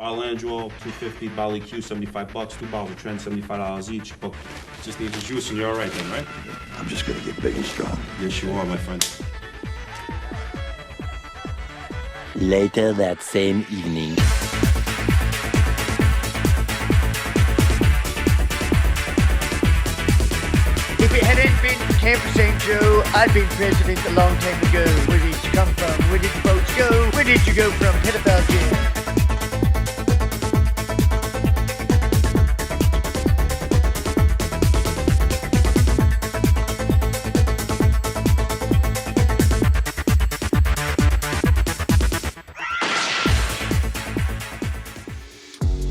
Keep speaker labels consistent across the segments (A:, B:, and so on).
A: Bottle Angelo, $250. Bottle EQ, $75. 2 bottles of Trend, $75 each. But just need the juice and you're all right then, right?
B: I'm just gonna get big and strong.
A: Yes, you are, my friend.
C: Later that same evening.
D: If it hadn't been for Camp St. Joe, I'd been president a long time ago. Where did you come from? Where did your boats go? Where did you go from, pedophile Jim?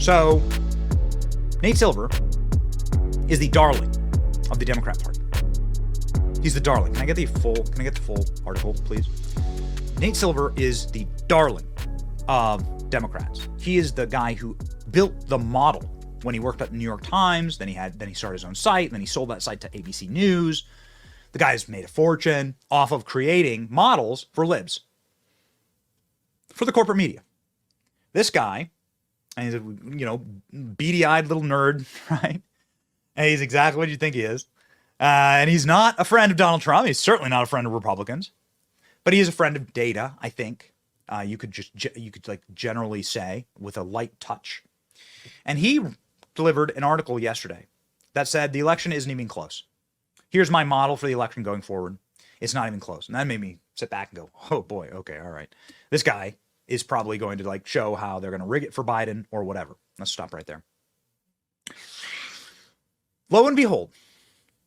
E: So, Nate Silver is the darling of the Democrat Party. He's the darling. Can I get the full article, please? Nate Silver is the darling of Democrats. He is the guy who built the model when he worked at the New York Times. Then he started his own site. And then he sold that site to ABC News. The guy's made a fortune off of creating models for libs, for the corporate media. This guy, and he's a beady-eyed little nerd, right? And he's exactly what you think he is. And he's not a friend of Donald Trump. He's certainly not a friend of Republicans, but he is a friend of data, I think. You could generally say with a light touch. And he delivered an article yesterday that said the election isn't even close. Here's my model for the election going forward. It's not even close. And that made me sit back and go, oh boy, okay, all right. This guy is probably going to show how they're going to rig it for Biden or whatever. Let's stop right there. Lo and behold,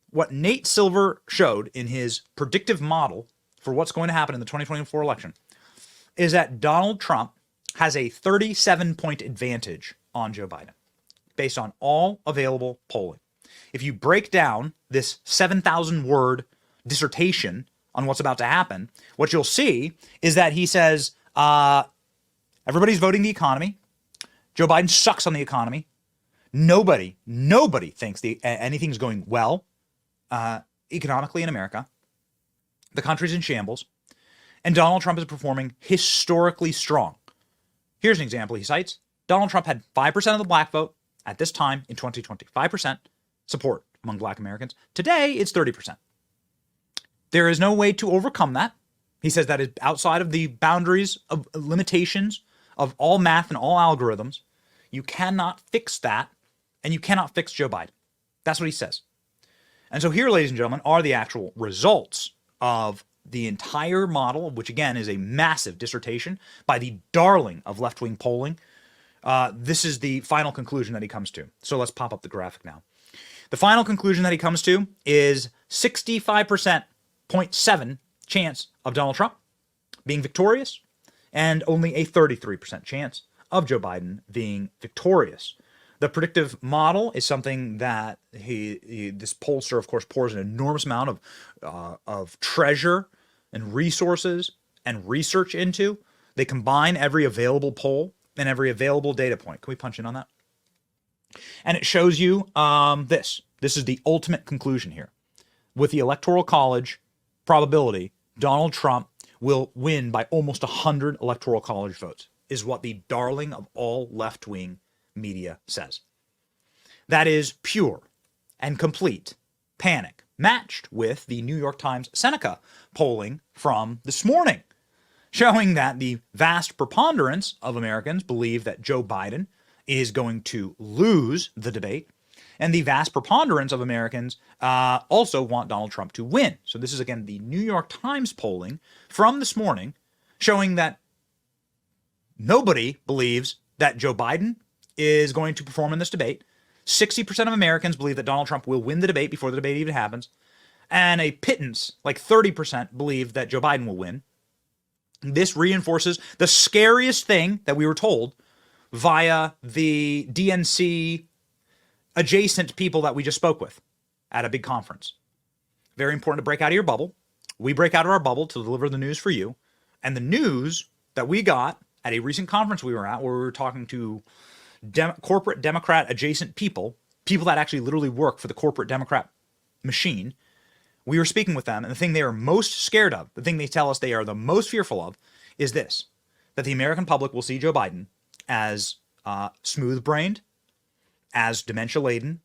E: what Nate Silver showed in his predictive model for what's going to happen in the 2024 election is that Donald Trump has a 37-point advantage on Joe Biden based on all available polling. If you break down this 7,000-word dissertation on what's about to happen, what you'll see is that he says, everybody's voting the economy. Joe Biden sucks on the economy. Nobody thinks anything's going well economically in America. The country's in shambles. And Donald Trump is performing historically strong. Here's an example he cites. Donald Trump had 5% of the black vote at this time in 2020. 5% support among black Americans. Today, it's 30%. There is no way to overcome that. He says that is outside of the boundaries of limitations of all math and all algorithms. You cannot fix that, and you cannot fix Joe Biden. That's what he says. And so here, ladies and gentlemen, are the actual results of the entire model, which again is a massive dissertation by the darling of left-wing polling. This is the final conclusion that he comes to. So let's pop up the graphic now. The final conclusion that he comes to is 65.7% chance of Donald Trump being victorious and only a 33% chance of Joe Biden being victorious. The predictive model is something that this pollster, of course, pours an enormous amount of treasure and resources and research into. They combine every available poll and every available data point. Can we punch in on that? And it shows you this. This is the ultimate conclusion here. With the Electoral College probability, Donald Trump will win by almost 100 Electoral College votes, is what the darling of all left-wing media says. That is pure and complete panic, matched with the New York Times Seneca polling from this morning, showing that the vast preponderance of Americans believe that Joe Biden is going to lose the debate, and the vast preponderance of Americans also want Donald Trump to win. So this is, again, the New York Times polling from this morning, showing that nobody believes that Joe Biden is going to perform in this debate. 60% of Americans believe that Donald Trump will win the debate before the debate even happens. And a pittance, like 30%, believe that Joe Biden will win. This reinforces the scariest thing that we were told via the DNC adjacent people that we just spoke with at a big conference. Very important to break out of your bubble. We break out of our bubble to deliver the news for you. And the news that we got at a recent conference we were at, where we were talking to corporate Democrat adjacent people that actually literally work for the corporate Democrat machine, we were speaking with them, and the thing they are most scared of, the thing they tell us they are the most fearful of, is this: that the American public will see Joe Biden as smooth-brained, as dementia-laden,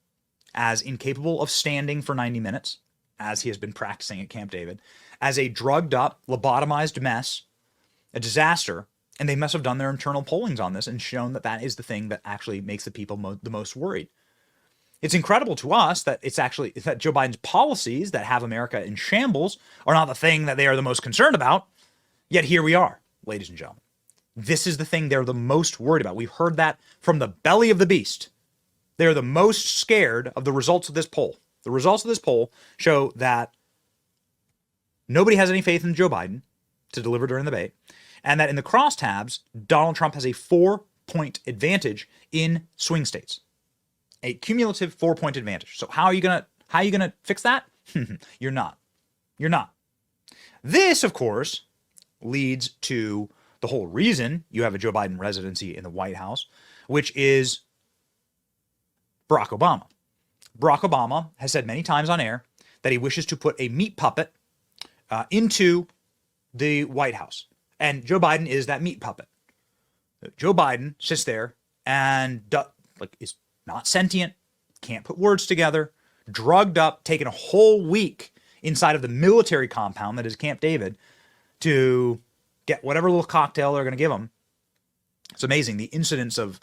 E: as incapable of standing for 90 minutes, as he has been practicing at Camp David, as a drugged-up, lobotomized mess, a disaster, and they must have done their internal pollings on this and shown that that is the thing that actually makes the people the most worried. It's incredible to us that it's that Joe Biden's policies that have America in shambles are not the thing that they are the most concerned about, yet here we are, ladies and gentlemen. This is the thing they're the most worried about. We've heard that from the belly of the beast. They're the most scared of the results of this poll. The results of this poll show that nobody has any faith in Joe Biden to deliver during the debate, and that in the crosstabs, Donald Trump has a 4-point advantage in swing states. A cumulative 4-point advantage. So how are you gonna fix that? You're not. You're not. This, of course, leads to the whole reason you have a Joe Biden residency in the White House, which is Barack Obama. Barack Obama has said many times on air that he wishes to put a meat puppet into the White House. And Joe Biden is that meat puppet. Joe Biden sits there and is not sentient, can't put words together, drugged up, taking a whole week inside of the military compound that is Camp David to get whatever little cocktail they're going to give him. It's amazing. The incidence of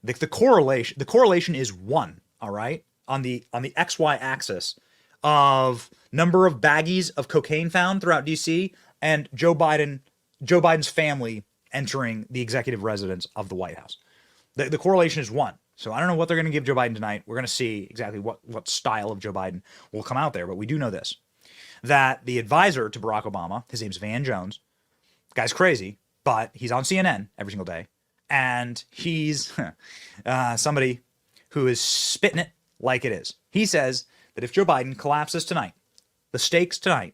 E: the correlation. The correlation is 1, all right, on the XY axis of number of baggies of cocaine found throughout DC and Joe Biden's family entering the executive residence of the White House. The correlation is 1. So I don't know what they're going to give Joe Biden tonight. We're going to see exactly what style of Joe Biden will come out there. But we do know this, that the advisor to Barack Obama, his name's Van Jones, guy's crazy, but he's on CNN every single day. And he's somebody who is spitting it like it is. He says that if Joe Biden collapses tonight, the stakes tonight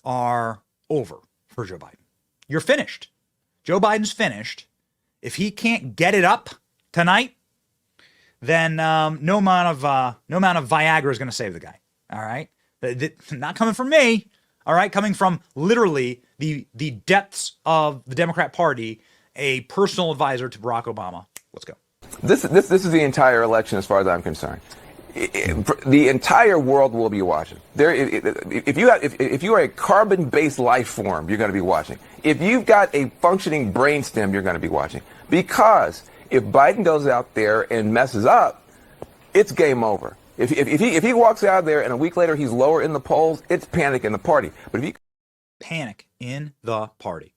E: are over for Joe Biden. You're finished. Joe Biden's finished. If he can't get it up tonight, then no amount of Viagra is going to save the guy. All right, not coming from me. All right, coming from literally the depths of the Democrat Party, a personal advisor to Barack Obama. Let's go.
F: This is the entire election, as far as I'm concerned. The entire world will be watching. If you are a carbon-based life form, you're going to be watching. If you've got a functioning brainstem, you're going to be watching. Because if Biden goes out there and messes up, it's game over. If he walks out there and a week later he's lower in the polls, it's panic in the party. But if you
E: panic in the party,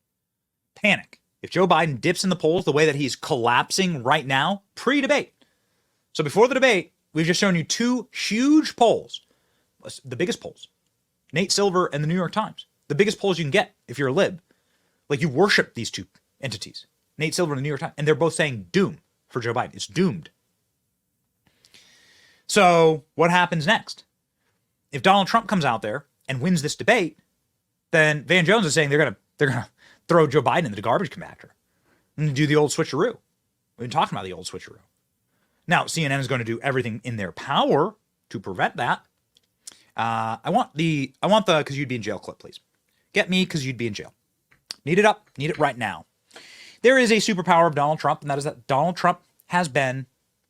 E: panic. If Joe Biden dips in the polls the way that he's collapsing right now, pre-debate. So before the debate, we've just shown you 2 huge polls, the biggest polls, Nate Silver and the New York Times, the biggest polls you can get if you're a lib. Like, you worship these 2 entities, Nate Silver and the New York Times, and they're both saying doom for Joe Biden. It's doomed. So what happens next? If Donald Trump comes out there and wins this debate, then Van Jones is saying they're gonna throw Joe Biden into the garbage compactor and do the old switcheroo. We've been talking about the old switcheroo. Now, CNN is going to do everything in their power to prevent that. I want the because you'd be in jail clip, please. Get me because you'd be in jail. Need it up. Need it right now. There is a superpower of Donald Trump, and that is that Donald Trump has been,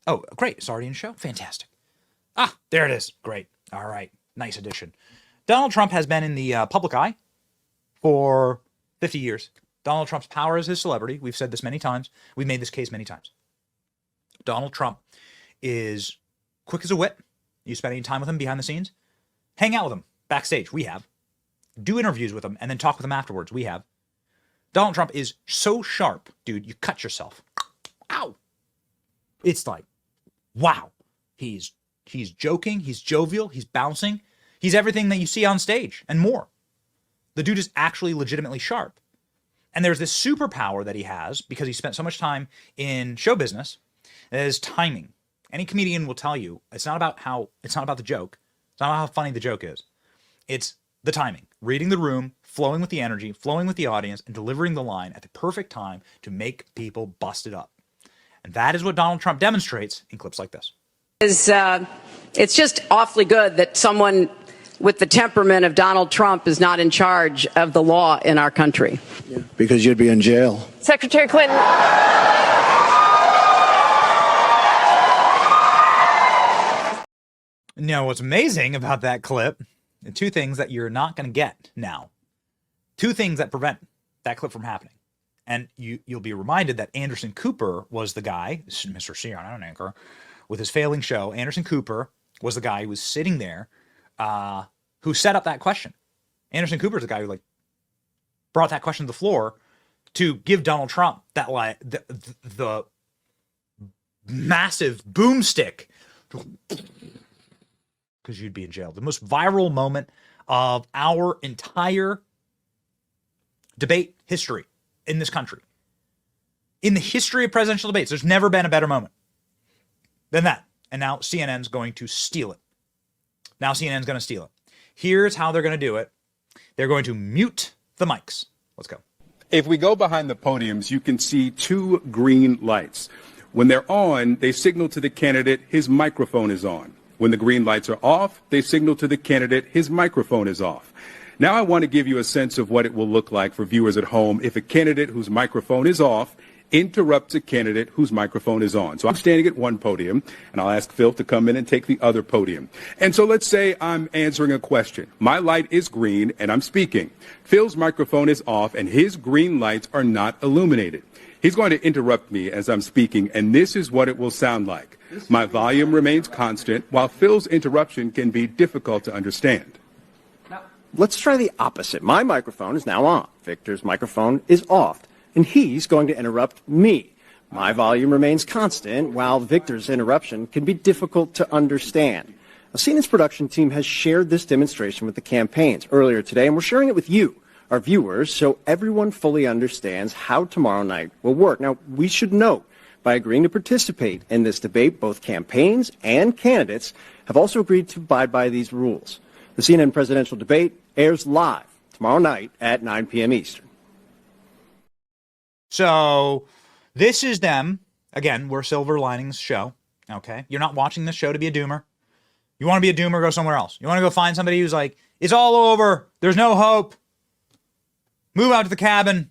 E: oh, great. It's already in the show. Fantastic. Ah, there it is. Great. All right. Nice addition. Donald Trump has been in the public eye for 50 years. Donald Trump's power is his celebrity. We've said this many times. We've made this case many times. Donald Trump is quick as a whip. You spend any time with him behind the scenes? Hang out with him backstage. We have. Do interviews with him and then talk with him afterwards. We have. Donald Trump is so sharp, dude. You cut yourself. Ow. It's like, wow. He's joking. He's jovial. He's bouncing. He's everything that you see on stage and more. The dude is actually legitimately sharp. And there's this superpower that he has because he spent so much time in show business. Is timing. Any comedian will tell you it's not about the joke. It's not about how funny the joke is. It's the timing. Reading the room, flowing with the energy, flowing with the audience, and delivering the line at the perfect time to make people bust it up. And that is what Donald Trump demonstrates in clips like this.
G: It's just awfully good that someone with the temperament of Donald Trump is not in charge of the law in our country.
B: Because you'd be in jail.
G: Secretary Clinton.
E: Now, what's amazing about that clip, the two things that you're not going to get now, two things that prevent that clip from happening. And you'll be reminded that Anderson Cooper was the guy, Mr. CNN anchor, with his failing show. Anderson Cooper was the guy who was sitting there, who set up that question. Anderson Cooper is the guy who brought that question to the floor to give Donald Trump that the massive boomstick, because you'd be in jail. The most viral moment of our entire debate history in this country. In the history of presidential debates, there's never been a better moment than that. And now CNN's going to steal it. Now CNN's going to steal it. Here's how they're going to do it. They're going to mute the mics. Let's go.
H: If we go behind the podiums, you can see two green lights. When they're on, they signal to the candidate his microphone is on. When the green lights are off, they signal to the candidate his microphone is off. Now I want to give you a sense of what it will look like for viewers at home if a candidate whose microphone is off interrupts a candidate whose microphone is on. So I'm standing at one podium, and I'll ask Phil to come in and take the other podium. And so let's say I'm answering a question. My light is green, and I'm speaking. Phil's microphone is off, and his green lights are not illuminated. He's going to interrupt me as I'm speaking, and this is what it will sound like. My volume remains constant, while Phil's interruption can be difficult to understand.
I: Let's try the opposite. My microphone is now on. Victor's microphone is off, and he's going to interrupt me. My volume remains constant, while Victor's interruption can be difficult to understand. Now, CNN's production team has shared this demonstration with the campaigns earlier today, and we're sharing it with you, our viewers, so everyone fully understands how tomorrow night will work. Now, we should note, by agreeing to participate in this debate, both campaigns and candidates have also agreed to abide by these rules. The CNN presidential debate airs live tomorrow night at 9 p.m. Eastern.
E: So this is them. Again, we're Silver Linings show. Okay. You're not watching this show to be a doomer. You want to be a doomer, go somewhere else. You want to go find somebody who's like, it's all over. There's no hope. Move out to the cabin.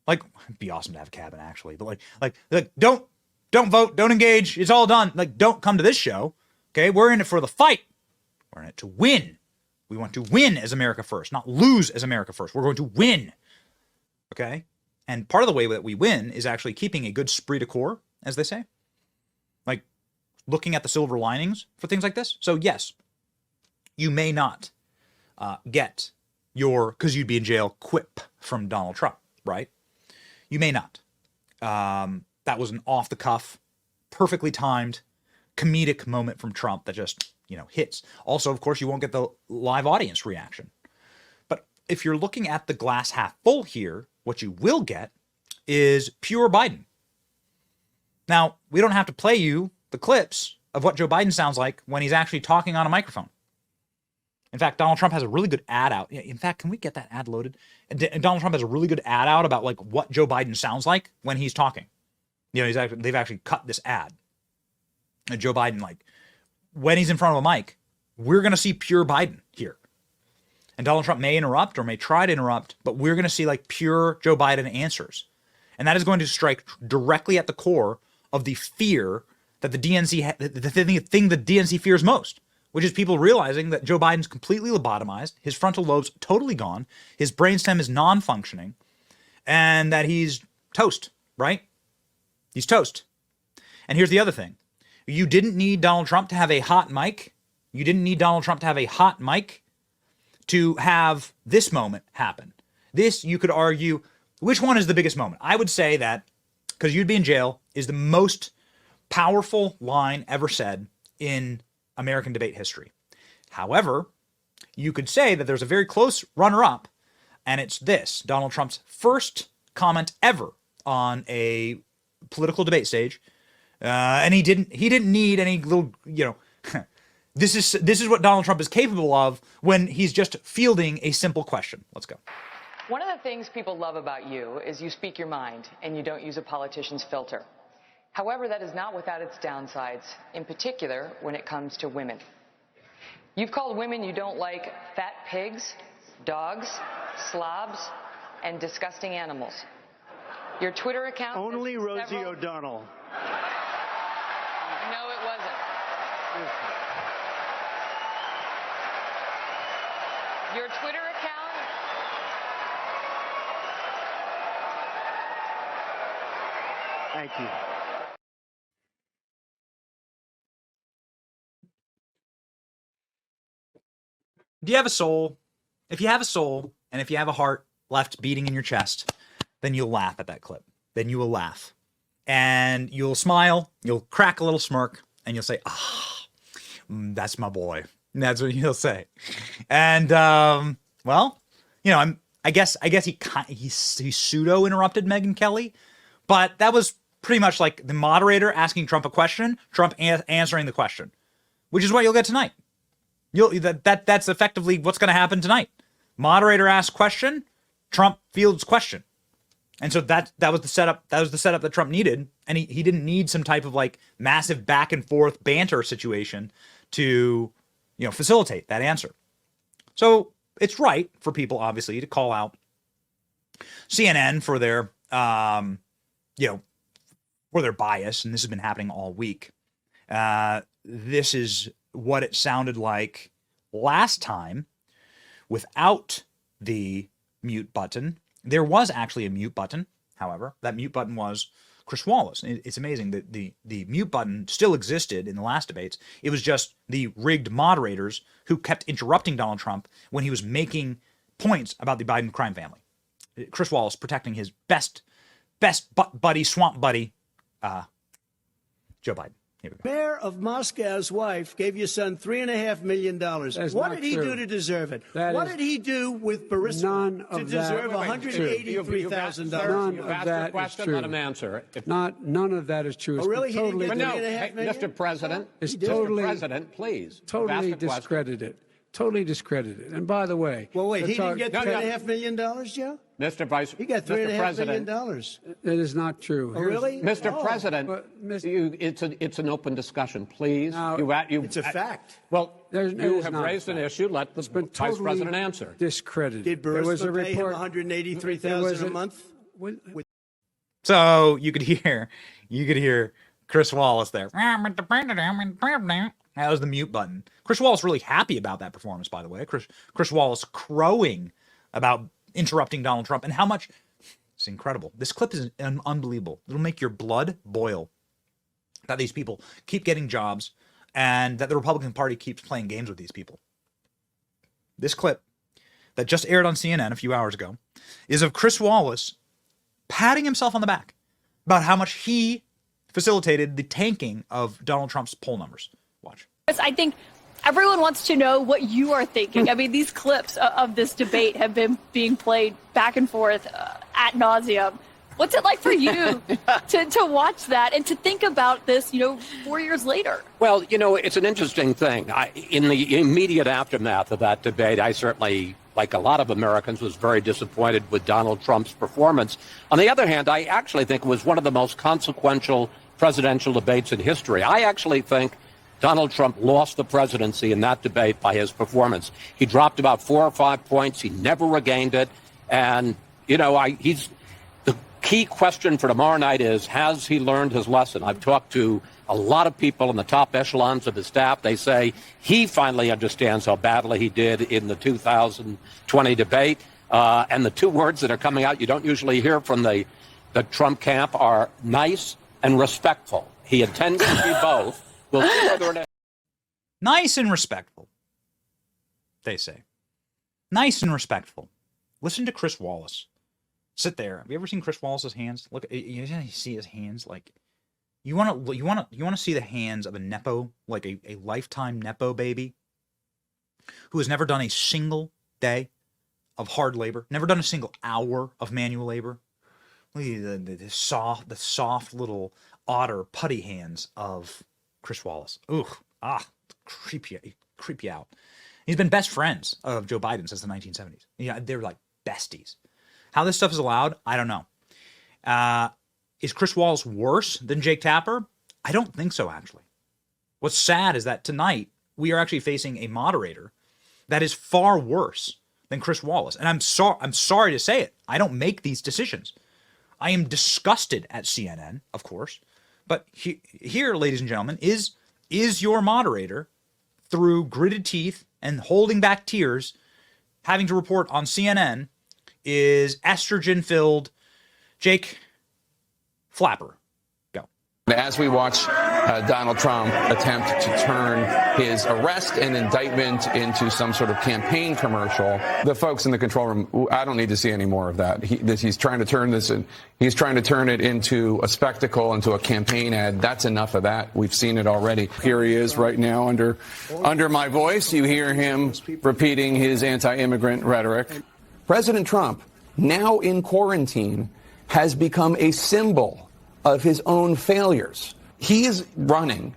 E: Like, it'd be awesome to have a cabin, actually. But like, don't vote. Don't engage. It's all done. Like, don't come to this show. Okay. We're in it for the fight. We're in it to win. We want to win as America first, not lose as America first. We're going to win. Okay? And part of the way that we win is actually keeping a good esprit de corps, as they say. Like looking at the silver linings for things like this. So yes, you may not get your, because you'd be in jail, quip from Donald Trump, right? You may not. That was an off-the-cuff, perfectly timed, comedic moment from Trump that just, hits. Also, of course, you won't get the live audience reaction. But if you're looking at the glass half full here, what you will get is pure Biden. Now, we don't have to play you the clips of what Joe Biden sounds like when he's actually talking on a microphone. In fact, Donald Trump has a really good ad out. In fact, can we get that ad loaded? And Donald Trump has a really good ad out about what Joe Biden sounds like when he's talking. They've actually cut this ad. And Joe Biden, when he's in front of a mic, we're going to see pure Biden here. And Donald Trump may interrupt or may try to interrupt, but we're going to see pure Joe Biden answers. And that is going to strike directly at the core of the fear that the DNC, the thing the DNC fears most, which is people realizing that Joe Biden's completely lobotomized, his frontal lobe's totally gone, his brainstem is non-functioning, and that he's toast, right? He's toast. And here's the other thing. You didn't need Donald Trump to have a hot mic. You didn't need Donald Trump to have a hot mic to have this moment happen. This, you could argue, which one is the biggest moment? I would say that, because you'd be in jail, is the most powerful line ever said in American debate history. However, you could say that there's a very close runner-up, and it's this, Donald Trump's first comment ever on a political debate stage. And he didn't need any little, this is what Donald Trump is capable of when he's just fielding a simple question. Let's go.
J: One of the things people love about you is you speak your mind and you don't use a politician's filter. However, that is not without its downsides, in particular when it comes to women. You've called women you don't like fat pigs, dogs, slobs, and disgusting animals. Your Twitter account...
D: Only Rosie O'Donnell.
J: No, it wasn't. Your Twitter account.
D: Thank you.
E: Do you have a soul? If you have a soul, and if you have a heart left beating in your chest, then you'll laugh at that clip. Then you will laugh. And you'll smile, you'll crack a little smirk, and you'll say, that's my boy. And that's what you'll say. And, well, you know, I guess he pseudo interrupted Megyn Kelly, but that was pretty much like the moderator asking Trump a question, Trump answering the question, which is what you'll get tonight. That's effectively what's going to happen tonight. Moderator asks question, Trump fields question. And so that was the setup. That was the setup that Trump needed. And he didn't need some type of like massive back and forth banter situation to, you know, facilitate that answer. So it's right for people, obviously, to call out CNN for their, you know, for their bias. And this has been happening all week. This is what it sounded like last time without the mute button. There was actually a mute button, however. That mute button was Chris Wallace. It's amazing that the mute button still existed in the last debates. It was just the rigged moderators who kept interrupting Donald Trump when he was making points about the Biden crime family. Chris Wallace protecting his best buddy, swamp buddy, Joe Biden.
K: Mayor of Moscow's wife gave your son $3.5 million. What did he do to deserve it? What did he do with Burisma to deserve $183,000?
L: None of that is true. Let him answer. None of that is true.
K: Oh, really?
L: Totally, Mr. President,
K: Mr.
L: President, please.
K: Totally
L: discredited. Totally discredited. And by the way,
K: well, wait, he didn't get $3.5 million, Joe?
L: Mr. Vice,
K: he got $3.5 million.
L: That is not true.
K: Oh, really?
L: Mr. President, it's an open discussion, please.
K: Now, it's a fact.
L: Well, you have raised an issue. Let the Vice President answer. Discredited.
K: Did Burisma pay him $183,000 a month?
E: So you could hear Chris Wallace there. That was the mute button. Chris Wallace really happy about that performance, by the way. Chris Wallace crowing about interrupting Donald Trump and how much it's incredible. This clip is unbelievable. It'll make your blood boil that these people keep getting jobs and that the Republican Party keeps playing games with these people. This clip that just aired on CNN a few hours ago is of Chris Wallace patting himself on the back about how much he facilitated the tanking of Donald Trump's poll numbers. Watch.
M: I think everyone wants to know what you are thinking. I mean, these clips of this debate have been being played back and forth ad nauseum. What's it like for you to watch that and to think about this, 4 years later?
L: Well, it's an interesting thing. In the immediate aftermath of that debate, I certainly, like a lot of Americans, was very disappointed with Donald Trump's performance. On the other hand, I actually think it was one of the most consequential presidential debates in history. I actually think Donald Trump lost the presidency in that debate by his performance. He dropped about 4 or 5 points. He never regained it. And, he's the key question for tomorrow night is, has he learned his lesson? I've talked to a lot of people in the top echelons of his staff. They say he finally understands how badly he did in the 2020 debate. And the two words that are coming out you don't usually hear from the Trump camp are nice and respectful. He intends to be both. We'll see whether or not.
E: Nice and respectful, they say. Nice and respectful. Listen to Chris Wallace. Sit there. Have you ever seen Chris Wallace's hands? Look, you see his hands. Like, you want to see the hands of a nepo, like a lifetime nepo baby, who has never done a single day of hard labor, never done a single hour of manual labor. Look at the soft little otter putty hands of Chris Wallace. Creep you out. He's been best friends of Joe Biden since the 1970s. Yeah, they're like besties. How this stuff is allowed, I don't know. Is Chris Wallace worse than Jake Tapper? I don't think so, actually. What's sad is that tonight we are actually facing a moderator that is far worse than Chris Wallace. And I'm sorry to say it. I don't make these decisions. I am disgusted at CNN, of course. But here, ladies and gentlemen, is your moderator, through gritted teeth and holding back tears, having to report on CNN is estrogen-filled Jake Flapper. Go.
F: As we watch Donald Trump attempt to turn his arrest and indictment into some sort of campaign commercial, the folks in the control room, I don't need to see any more of that. He's trying to turn this, he's trying to turn it into a spectacle, into a campaign ad. That's enough of that. We've seen it already. Here he is right now under my voice. You hear him repeating his anti-immigrant rhetoric. President Trump, now in quarantine, has become a symbol of his own failures. He is running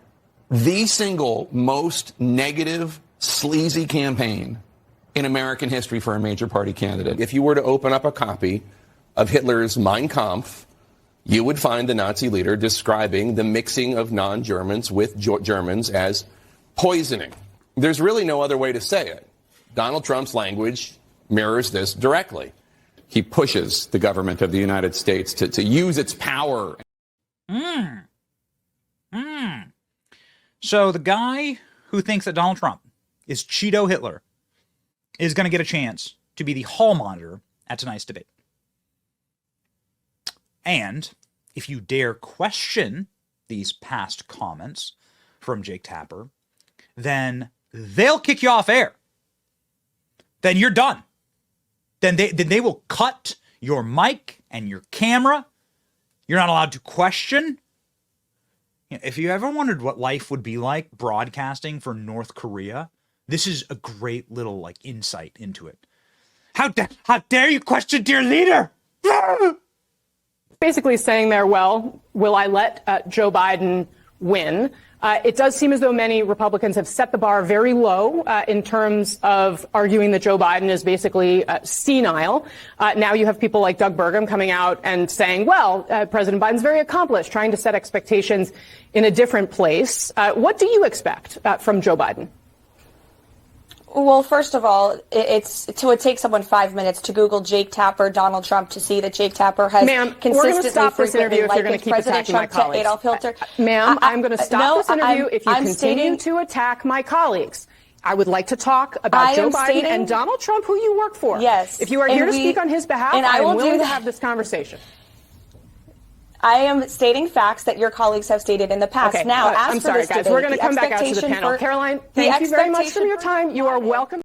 F: the single most negative, sleazy campaign in American history for a major party candidate. If you were to open up a copy of Hitler's Mein Kampf, you would find the Nazi leader describing the mixing of non-Germans with Germans as poisoning. There's really no other way to say it. Donald Trump's language mirrors this directly. He pushes the government of the United States to use its power.
E: So the guy who thinks that Donald Trump is Cheeto Hitler is going to get a chance to be the hall monitor at tonight's debate. And if you dare question these past comments from Jake Tapper, then they'll kick you off air. Then you're done. Then they will cut your mic and your camera. You're not allowed to question. If you ever wondered what life would be like broadcasting for North Korea, this is a great little insight into it. How dare you question your leader?
N: Basically saying there, well, will I let Joe Biden win? It does seem as though many Republicans have set the bar very low in terms of arguing that Joe Biden is basically senile. Now you have people like Doug Burgum coming out and saying, well, President Biden's very accomplished, trying to set expectations in a different place. What do you expect from Joe Biden?
O: Well, first of all, it would take someone 5 minutes to Google Jake Tapper, Donald Trump, to see that Jake Tapper has consistently,
N: we're going to stop this interview if you're going to keep attacking my colleagues.
O: Adolf Hitler.
N: Ma'am, I'm going to stop this interview if you continue to attack my colleagues. I would like to talk about Joe Biden and Donald Trump, who you work for.
O: Yes.
N: If you are here to speak on his behalf, I am willing to have this conversation.
O: I am stating facts that your colleagues have stated in the past.
N: Okay.
O: Now, as
N: I'm
O: for
N: sorry,
O: this
N: guys.
O: debate,
N: We're going to come back out to the panel. Caroline, thank you very much for your time. You are welcome.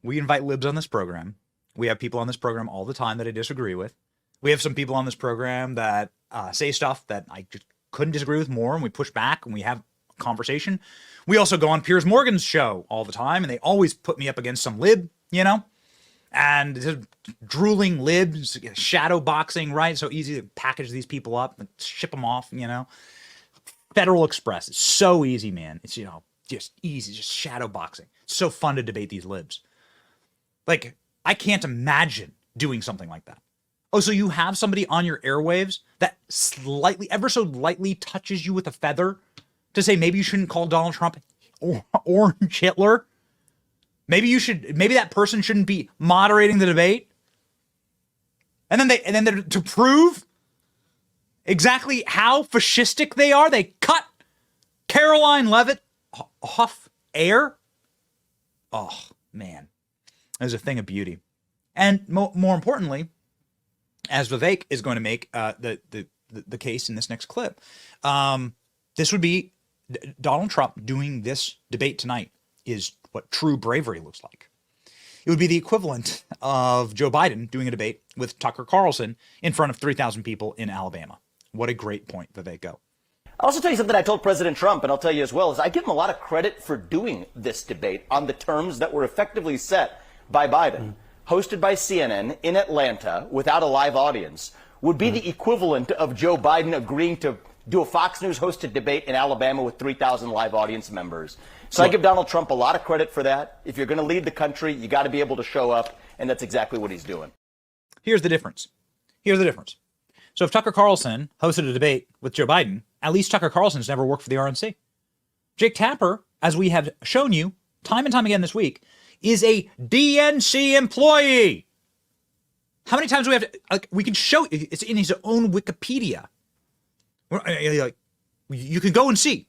E: We invite libs on this program. We have people on this program all the time that I disagree with. We have some people on this program that say stuff that I just couldn't disagree with more, and we push back and we have a conversation. We also go on Piers Morgan's show all the time, and they always put me up against some lib, and drooling libs, shadow boxing, right? So easy to package these people up and ship them off, Federal Express. It's so easy, man. It's, just easy, just shadow boxing. It's so fun to debate these libs. I can't imagine doing something like that. Oh, so you have somebody on your airwaves that ever so lightly touches you with a feather to say maybe you shouldn't call Donald Trump Orange Hitler? Maybe that person shouldn't be moderating the debate. And then to prove exactly how fascistic they are, they cut Caroline Leavitt off air. Oh, man. It was a thing of beauty. And more importantly, as Vivek is going to make the case in this next clip, this would be Donald Trump doing this debate tonight is what true bravery looks like. It would be the equivalent of Joe Biden doing a debate with Tucker Carlson in front of 3,000 people in Alabama. What a great point, Vivek. Go.
P: I'll also tell you something I told President Trump, and I'll tell you as well, is I give him a lot of credit for doing this debate on the terms that were effectively set by Biden. Hosted by CNN in Atlanta without a live audience would be the equivalent of Joe Biden agreeing to do a Fox News hosted debate in Alabama with 3,000 live audience members. So I give Donald Trump a lot of credit for that. If you're going to lead the country, you got to be able to show up, and that's exactly what he's doing.
E: Here's the difference. So if Tucker Carlson hosted a debate with Joe Biden, at least Tucker Carlson's never worked for the RNC. Jake Tapper, as we have shown you time and time again this week, is a DNC employee. How many times do we have to, we can show, it's in his own Wikipedia. You can go and see.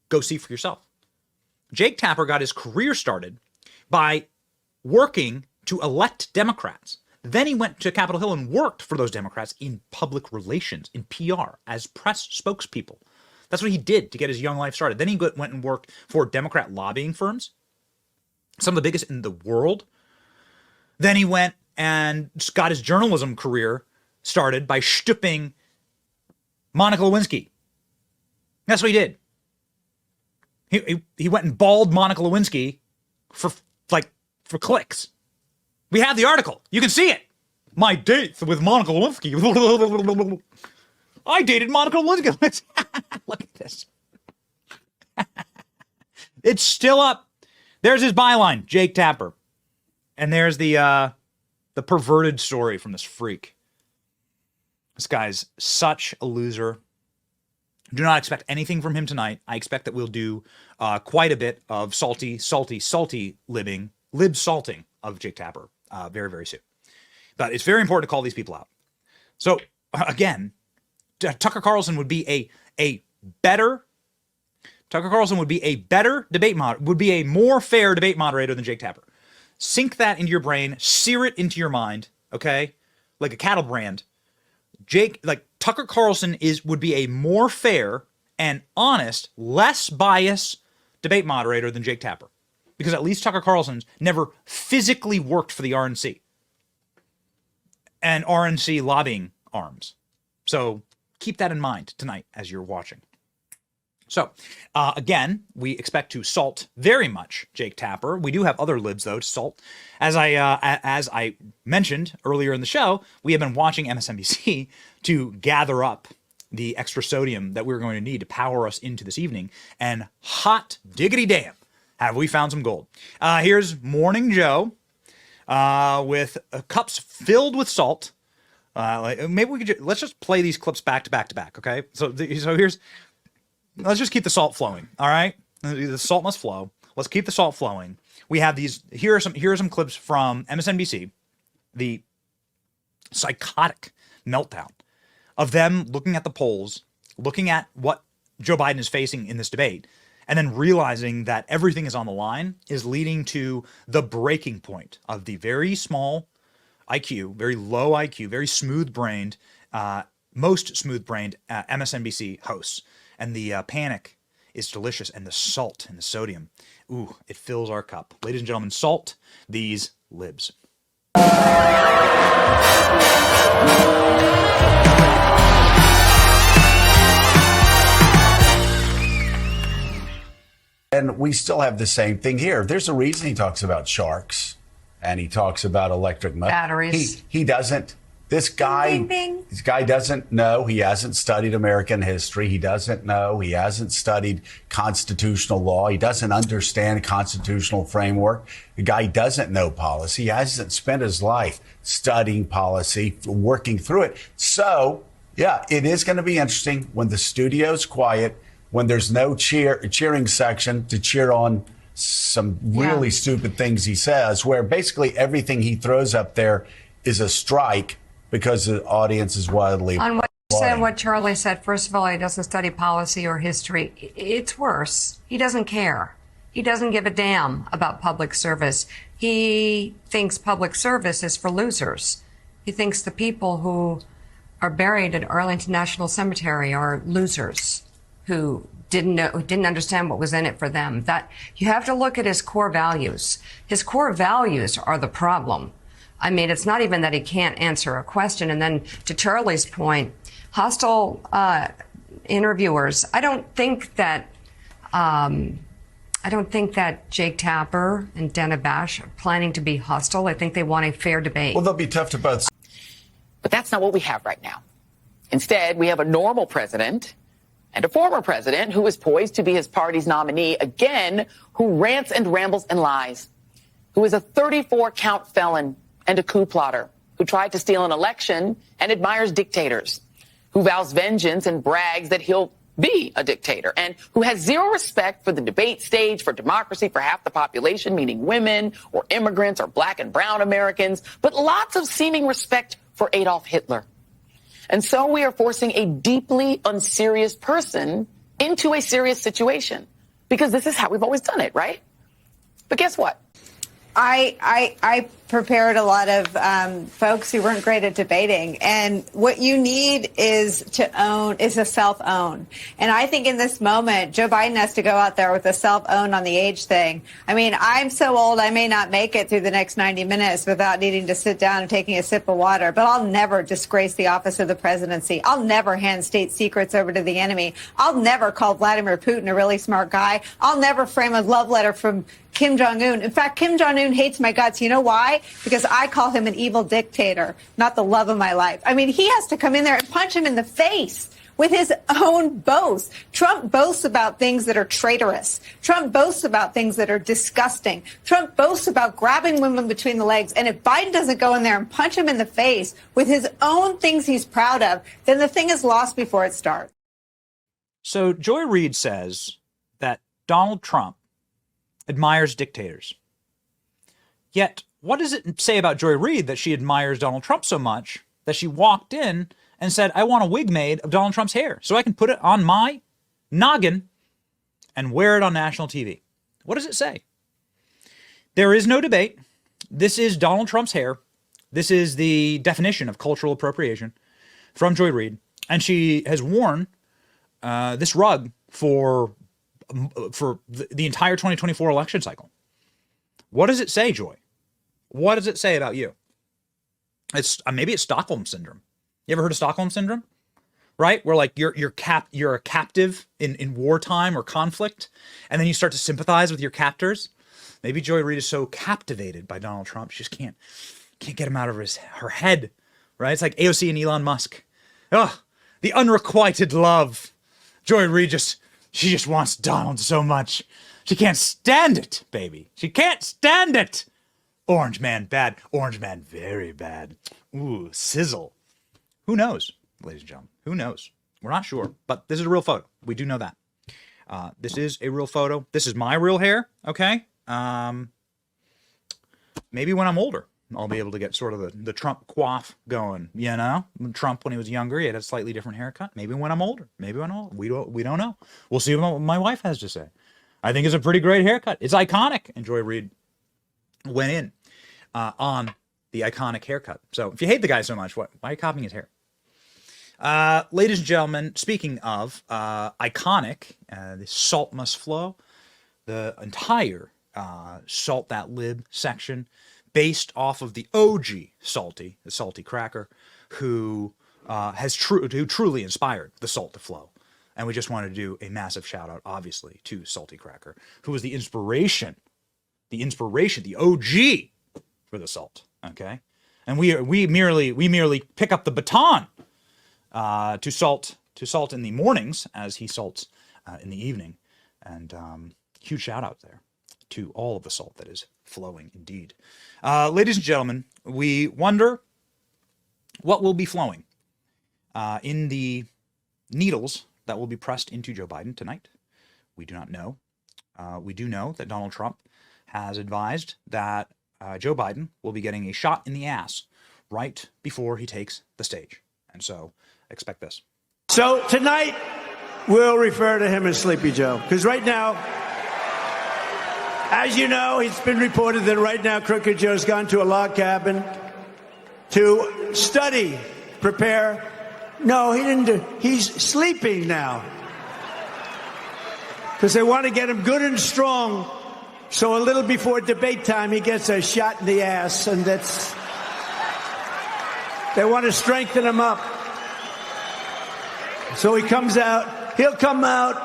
E: go see for yourself. Jake Tapper got his career started by working to elect Democrats. Then he went to Capitol Hill and worked for those Democrats in public relations, in PR, as press spokespeople. That's what he did to get his young life started. Then he went and worked for Democrat lobbying firms, some of the biggest in the world. Then he went and got his journalism career started by stooping Monica Lewinsky. That's what he did. He went and balled Monica Lewinsky for clicks. We have the article. You can see it. My date with Monica Lewinsky. I dated Monica Lewinsky. Look at this. It's still up. There's his byline, Jake Tapper. And there's the perverted story from this freak. This guy's such a loser. Do not expect anything from him tonight. I expect that we'll do quite a bit of salty lib salting of Jake Tapper very, very soon. But it's very important to call these people out. So again, Tucker Carlson would be a better debate would be a more fair debate moderator than Jake Tapper. Sink that into your brain, sear it into your mind, okay? Like a cattle brand. Tucker Carlson would be a more fair and honest, less biased debate moderator than Jake Tapper. Because at least Tucker Carlson's never physically worked for the RNC and RNC lobbying arms. So keep that in mind tonight as you're watching. So, again, we expect to salt very much Jake Tapper. We do have other libs, though, to salt. As I mentioned earlier in the show, we have been watching MSNBC to gather up the extra sodium that we're going to need to power us into this evening. And hot diggity damn, have we found some gold. Here's Morning Joe with cups filled with salt. Maybe we could let's just play these clips back to back to back, okay? So here's... Let's just keep the salt flowing, all right? The salt must flow. Let's keep the salt flowing. We have these. Here are some clips from MSNBC, the psychotic meltdown of them looking at the polls, looking at what Joe Biden is facing in this debate, and then realizing that everything is on the line is leading to the breaking point of the very small IQ, very low IQ, very smooth-brained, most smooth-brained MSNBC hosts. And the panic is delicious, and the salt and the sodium, ooh, it fills our cup. Ladies and gentlemen, salt these libs.
Q: And we still have the same thing here. There's a reason he talks about sharks, and he talks about electric
R: batteries.
Q: He doesn't. This guy,
R: bing, bing, bing.
Q: This guy doesn't know. He hasn't studied American history. He doesn't know. He hasn't studied constitutional law. He doesn't understand constitutional framework. The guy doesn't know policy. He hasn't spent his life studying policy, working through it. So, yeah, it is going to be interesting when the studio's quiet, when there's no cheering section to cheer on some really stupid things he says, where basically everything he throws up there is a strike. Because the audience is wildly
R: on what you said, what Charlie said. First of all, he doesn't study policy or history. It's worse. He doesn't care. He doesn't give a damn about public service. He thinks public service is for losers. He thinks the people who are buried at Arlington National Cemetery are losers who didn't understand what was in it for them. That you have to look at his core values. His core values are the problem. I mean, it's not even that he can't answer a question. And then to Charlie's point, hostile interviewers. I don't think that Jake Tapper and Dana Bash are planning to be hostile. I think they want a fair debate.
Q: Well, they'll be tough to both.
S: But that's not what we have right now. Instead, we have a normal president and a former president who is poised to be his party's nominee again, who rants and rambles and lies, who is a 34-count felon and a coup plotter, who tried to steal an election and admires dictators, who vows vengeance and brags that he'll be a dictator, and who has zero respect for the debate stage, for democracy, for half the population, meaning women or immigrants or black and brown Americans, but lots of seeming respect for Adolf Hitler. And so we are forcing a deeply unserious person into a serious situation. because this is how we've always done it, right? But guess what?
T: I prepared a lot of folks who weren't great at debating, and what you need is a self-own. And I think in this moment, Joe Biden has to go out there with a self-own on the age thing. I mean, I'm so old I may not make it through the next 90 minutes without needing to sit down and taking a sip of water, but I'll never disgrace the office of the presidency. I'll never hand state secrets over to the enemy. I'll never call Vladimir Putin a really smart guy. I'll never frame a love letter from Kim Jong-un. In fact, Kim Jong-un hates my guts. You know why? Because I call him an evil dictator, not the love of my life. I mean, he has to come in there and punch him in the face with his own boast. Trump boasts about things that are traitorous. Trump boasts about things that are disgusting. Trump boasts about grabbing women between the legs. And if Biden doesn't go in there and punch him in the face with his own things he's proud of, then the thing is lost before it starts.
E: So Joy Reid says that Donald Trump admires dictators. Yet, what does it say about Joy Reid that she admires Donald Trump so much that she walked in and said, I want a wig made of Donald Trump's hair so I can put it on my noggin and wear it on national TV? What does it say? There is no debate. This is Donald Trump's hair. This is the definition of cultural appropriation from Joy Reid. And she has worn this rug for the entire 2024 election cycle. What does it say, Joy? What does it say about you? It's maybe it's Stockholm syndrome. You ever heard of Stockholm syndrome? Right? Where like you're a captive in wartime or conflict, and then you start to sympathize with your captors. Maybe Joy Reid is so captivated by Donald Trump, she just can't get him out of her head. Right? It's like AOC and Elon Musk. Oh, the unrequited love. Joy Reid she just wants Donald so much. She can't stand it, baby. She can't stand it. Orange man bad. Orange man very bad. Ooh, sizzle. Who knows, ladies and gentlemen? Who knows? We're not sure, but this is a real photo. We do know that. This is a real photo. This is my real hair, okay? Maybe when I'm older, I'll be able to get sort of the Trump coif going, you know? Trump, when he was younger, he had a slightly different haircut. Maybe when I'm older. Maybe when I'm older. We don't know. We'll see what my wife has to say. I think it's a pretty great haircut. It's iconic. And Joy Reid went in on the iconic haircut. So if you hate the guy so much, why are you copying his hair? Ladies and gentlemen, speaking of iconic, the salt must flow. The entire Salt That Lib section, based off of the OG Salty, the Salty Cracker, who truly inspired the salt to flow. And we just want to do a massive shout out, obviously, to Salty Cracker, who was the inspiration, the OG for the salt. Okay, and we merely pick up the baton to salt in the mornings as he salts in the evening. And huge shout out there to all of the salt that is flowing indeed. Ladies and gentlemen, we wonder what will be flowing in the needles that will be pressed into Joe Biden tonight. We do not know. We do know that Donald Trump has advised that Joe Biden will be getting a shot in the ass right before he takes the stage. And so expect this.
K: So tonight, we'll refer to him as Sleepy Joe, because right now, as you know, it's been reported that right now Crooked Joe's gone to a log cabin to study, prepare. No, he didn't. He's sleeping now because they want to get him good and strong. So a little before debate time, he gets a shot in the ass, and they want to strengthen him up. So he comes out. He'll come out.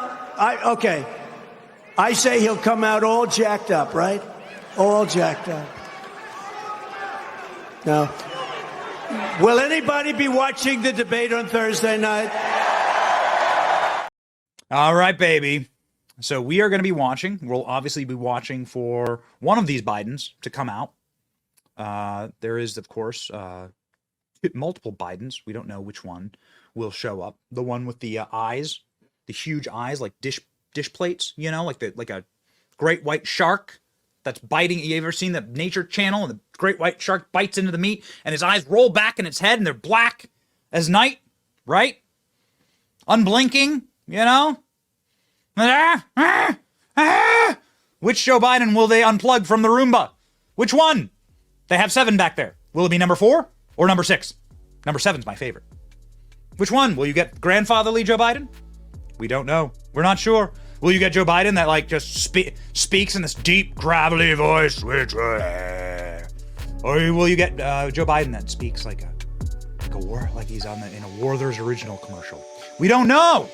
K: I say he'll come out all jacked up, right? All jacked up. Now, will anybody be watching the debate on Thursday night?
E: All right, baby. So we are going to be watching. We'll obviously be watching for one of these Bidens to come out. There is, of course, multiple Bidens. We don't know which one will show up. The one with the eyes, the huge eyes, like dish plates, you know, like a great white shark that's biting. You ever seen the Nature Channel and the great white shark bites into the meat and his eyes roll back in its head and they're black as night, right? Unblinking, you know? Which Joe Biden will they unplug from the Roomba? Which one? They have 7 back there. Will it be number 4 or number 6? Number 7's my favorite. Which one? Will you get grandfatherly Joe Biden? We don't know. We're not sure. Will you get Joe Biden that like just speaks in this deep, gravelly voice? Or will you get Joe Biden that speaks like a war, like he's in a Werther's Original commercial? We don't know.